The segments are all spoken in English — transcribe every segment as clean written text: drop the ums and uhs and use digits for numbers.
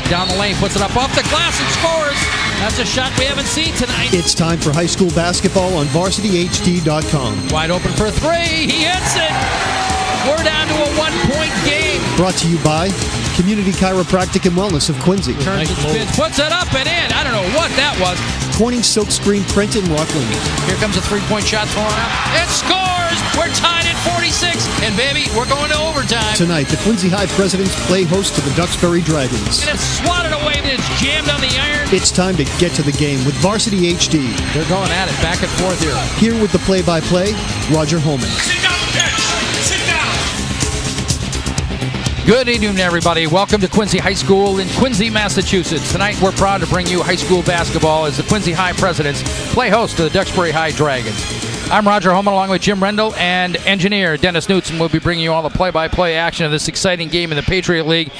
Down the lane, puts it up off the glass and scores. That's a shot we haven't seen tonight. It's time for high school basketball on VarsityHD.com. Wide open for three. He hits it. We're down to a 1-point game. Brought to you by Community Chiropractic and Wellness of Quincy. Turns and spins, puts it up and in. I don't know what that was. Corning Silkscreen Print in Rockland. Here comes a three-point shot thrown up. It scores! We're tied at 46. And, baby, we're going to overtime. Tonight, the Quincy High Presidents play host to the Duxbury Dragons. And it's swatted away, but it's jammed on the iron. It's time to get to the game with Varsity HD. They're going at it back and forth here. Here with the play-by-play, Roger Holman. Sit down, pitch. Sit down. Good evening, everybody. Welcome to Quincy High School in Quincy, Massachusetts. Tonight, we're proud to bring you high school basketball as the Quincy High Presidents play host to the Duxbury High Dragons. I'm Roger Holman along with Jim Rendell and engineer Dennis Knutson. We'll be bringing you all the play-by-play action of this exciting game in the Patriot League.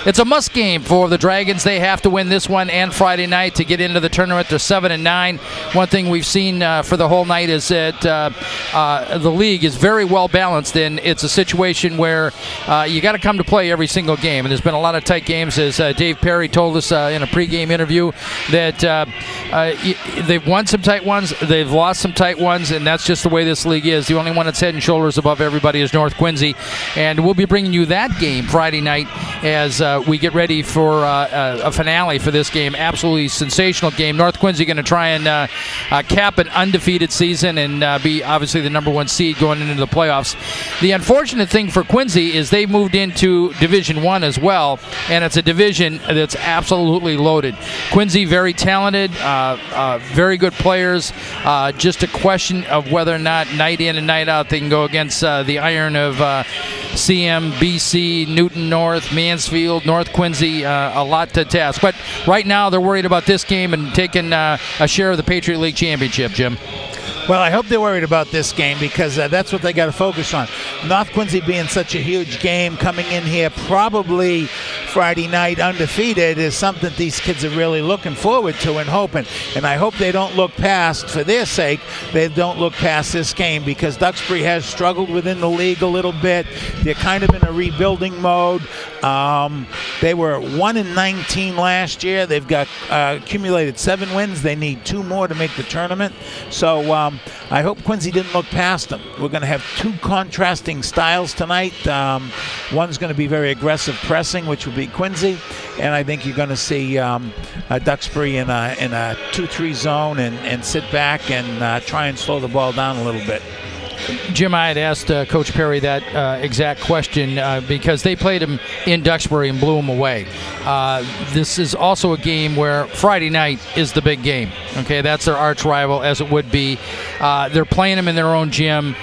It's a must game for the Dragons. They have to win this one and Friday night to get into the tournament. They're 7-9. One thing we've seen for the whole night is that the league is very well balanced, and it's a situation where you got to come to play every single game. And there's been a lot of tight games, as Dave Perry told us in a pregame interview, that they've won some tight ones, they've lost some tight ones, and that's just the way this league is. The only one that's head and shoulders above everybody is North Quincy, and we'll be bringing you that game Friday night as we get ready for a finale for this game. Absolutely sensational game. North Quincy going to try and cap an undefeated season and be obviously the number one seed going into the playoffs. The unfortunate thing for Quincy is they moved into Division I as well, and it's a division that's absolutely loaded. Quincy, very talented, very good players. Just a question of whether or not night in and night out they can go against the iron of CM, BC, Newton North, Mansfield, North Quincy. A lot to task. But right now they're worried about this game and taking a share of the Patriot League Championship, Jim. Well, I hope they're worried about this game because that's what they got to focus on. North Quincy being such a huge game, coming in here probably Friday night undefeated is something these kids are really looking forward to and hoping. And I hope they don't look past, for their sake, they don't look past this game because Duxbury has struggled within the league a little bit. They're kind of in a rebuilding mode. They were 1-19 last year. They've got accumulated 7 wins. They need 2 more to make the tournament. So I hope Quincy didn't look past them. We're going to have 2 contrasting styles tonight. One's going to be very aggressive pressing, which will be Quincy, and I think you're going to see Duxbury in a 2-3 zone and sit back and try and slow the ball down a little bit. Jim, I had asked Coach Perry that exact question because they played him in Duxbury and blew him away. This is also a game where Friday night is the big game. Okay, that's their arch rival, as it would be. They're playing them in their own gym.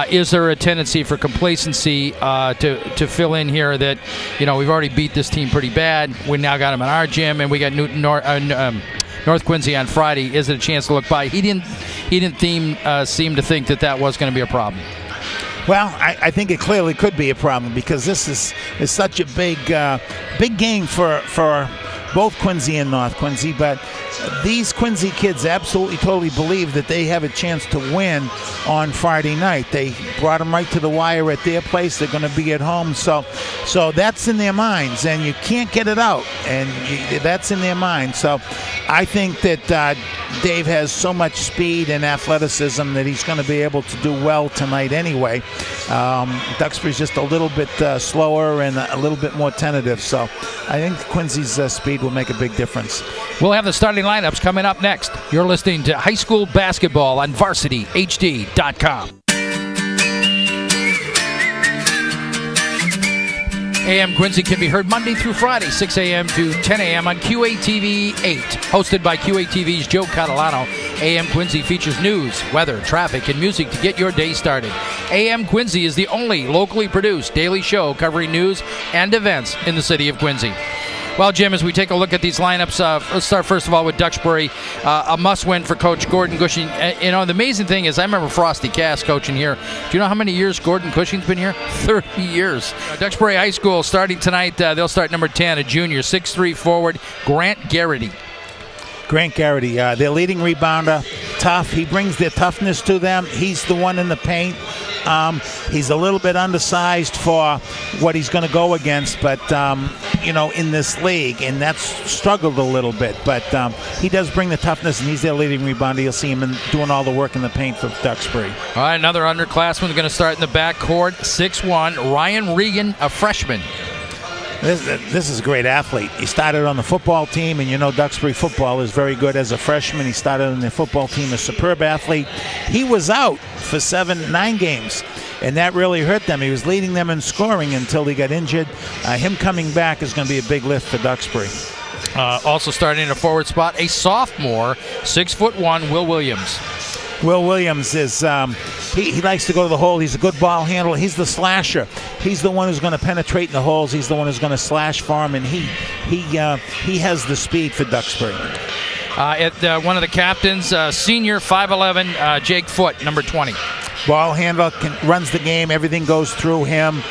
Is there a tendency for complacency to fill in here that, we've already beat this team pretty bad. We now got them in our gym, and we got North Quincy on Friday. Is it a chance to look by? He didn't seem to think that was going to be a problem. Well, I think it clearly could be a problem because this is such a big game for both Quincy and North Quincy, but these Quincy kids absolutely totally believe that they have a chance to win on Friday night. They brought them right to the wire at their place. They're going to be at home, so that's in their minds, and you can't get it out, and that's in their minds. So I think that Dave has so much speed and athleticism that he's going to be able to do well tonight anyway. Duxbury's just a little bit slower and a little bit more tentative, so I think Quincy's speed will make a big difference. We'll have the starting lineups coming up next. You're listening to High School Basketball on VarsityHD.com. AM Quincy can be heard Monday through Friday, 6 a.m. to 10 a.m. on QATV 8. Hosted by QATV's Joe Catalano, AM Quincy features news, weather, traffic, and music to get your day started. AM Quincy is the only locally produced daily show covering news and events in the city of Quincy. Well, Jim, as we take a look at these lineups, let's start first of all with Duxbury. A must-win for Coach Gordon Cushing. The amazing thing is I remember Frosty Cass coaching here. Do you know how many years Gordon Cushing's been here? 30 years. Duxbury High School starting tonight. They'll start number 10, a junior, 6'3" forward, Grant Garrity. Their leading rebounder, tough. He brings their toughness to them. He's the one in the paint. He's a little bit undersized for what he's going to go against, but in this league, and that's struggled a little bit. But he does bring the toughness, and he's their leading rebounder. You'll see him doing all the work in the paint for Duxbury. All right, another underclassman going to start in the backcourt, 6'1", Ryan Regan, a freshman. This is a great athlete. He started on the football team, and Duxbury football is very good as a freshman. He started on the football team, a superb athlete. He was out for 9 games, and that really hurt them. He was leading them in scoring until he got injured. Him coming back is going to be a big lift for Duxbury. Also starting in a forward spot, a sophomore, 6'1", Will Williams. Will Williams is he likes to go to the hole. He's a good ball handler. He's the slasher. He's the one who's going to penetrate in the holes. He's the one who's going to slash for him, and he has the speed for Duxbury. One of the captains, senior, 5'11", Jake Foote, number 20. Ball handler, runs the game. Everything goes through him.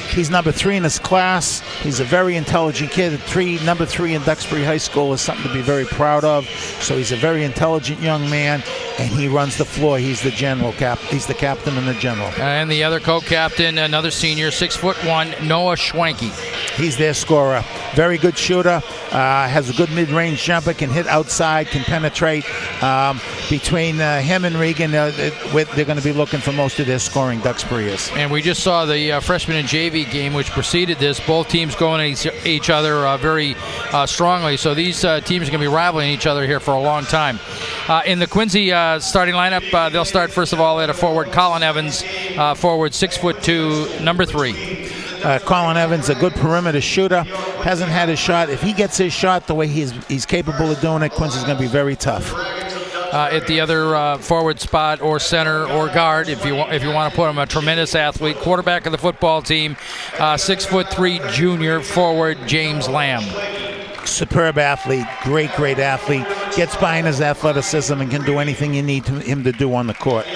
He's number 3 in his class. He's a very intelligent kid. Number 3 in Duxbury High School is something to be very proud of. So he's a very intelligent young man, and he runs the floor. He's the general He's the captain and the general. And the other co-captain, another senior, 6'1", Noah Schwanke. He's their scorer. Very good shooter. Has a good mid-range jumper. Can hit outside. Can penetrate. Between him and Regan, they're going to be looking for most of their scoring. Duxbury is. And we just saw the freshman and JV game, which preceded this. Both teams going at each other very strongly. So these teams are going to be rivaling each other here for a long time. In the Quincy starting lineup, they'll start first of all at a forward, Colin Evans, forward, 6'2", number 3. Colin Evans, a good perimeter shooter. Hasn't had his shot. If he gets his shot the way he's capable of doing it, Quincy's going to be very tough. At the other forward spot or center or guard, if you want to put him, a tremendous athlete, quarterback of the football team, 6'3", junior forward, James Lamb. Superb athlete, great athlete. Gets by in his athleticism and can do anything you need him to do on the court.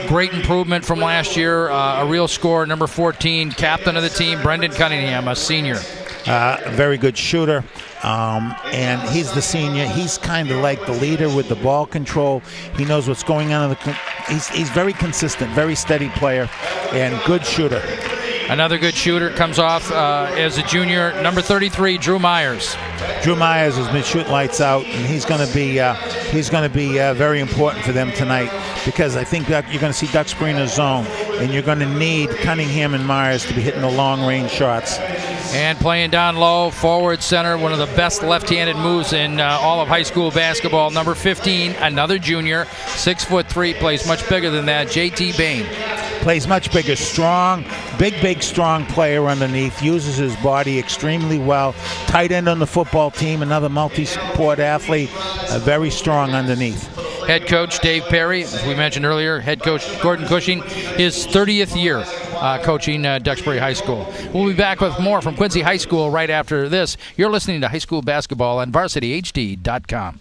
Great improvement from last year. A real scorer, number 14, captain of the team, Brendan Cunningham, a senior. Very good shooter. And he's the senior. He's kind of like the leader with the ball control. He knows what's going on. He's very consistent, very steady player, and good shooter. Another good shooter comes off as a junior, number 33, Drew Myers. Drew Myers has been shooting lights out, and he's going to be very important for them tonight, because I think that you're going to see Duxbury in a zone, and you're going to need Cunningham and Myers to be hitting the long-range shots. And playing down low, forward center, one of the best left-handed moves in all of high school basketball, number 15, another junior, 6'3", plays much bigger than that, J.T. Bain. Plays much bigger, strong, big, strong player underneath, uses his body extremely well. Tight end on the football team, another multi-sport athlete, very strong underneath. Head coach Dave Perry, as we mentioned earlier, head coach Gordon Cushing, his 30th year coaching Duxbury High School. We'll be back with more from Quincy High School right after this. You're listening to High School Basketball on VarsityHD.com.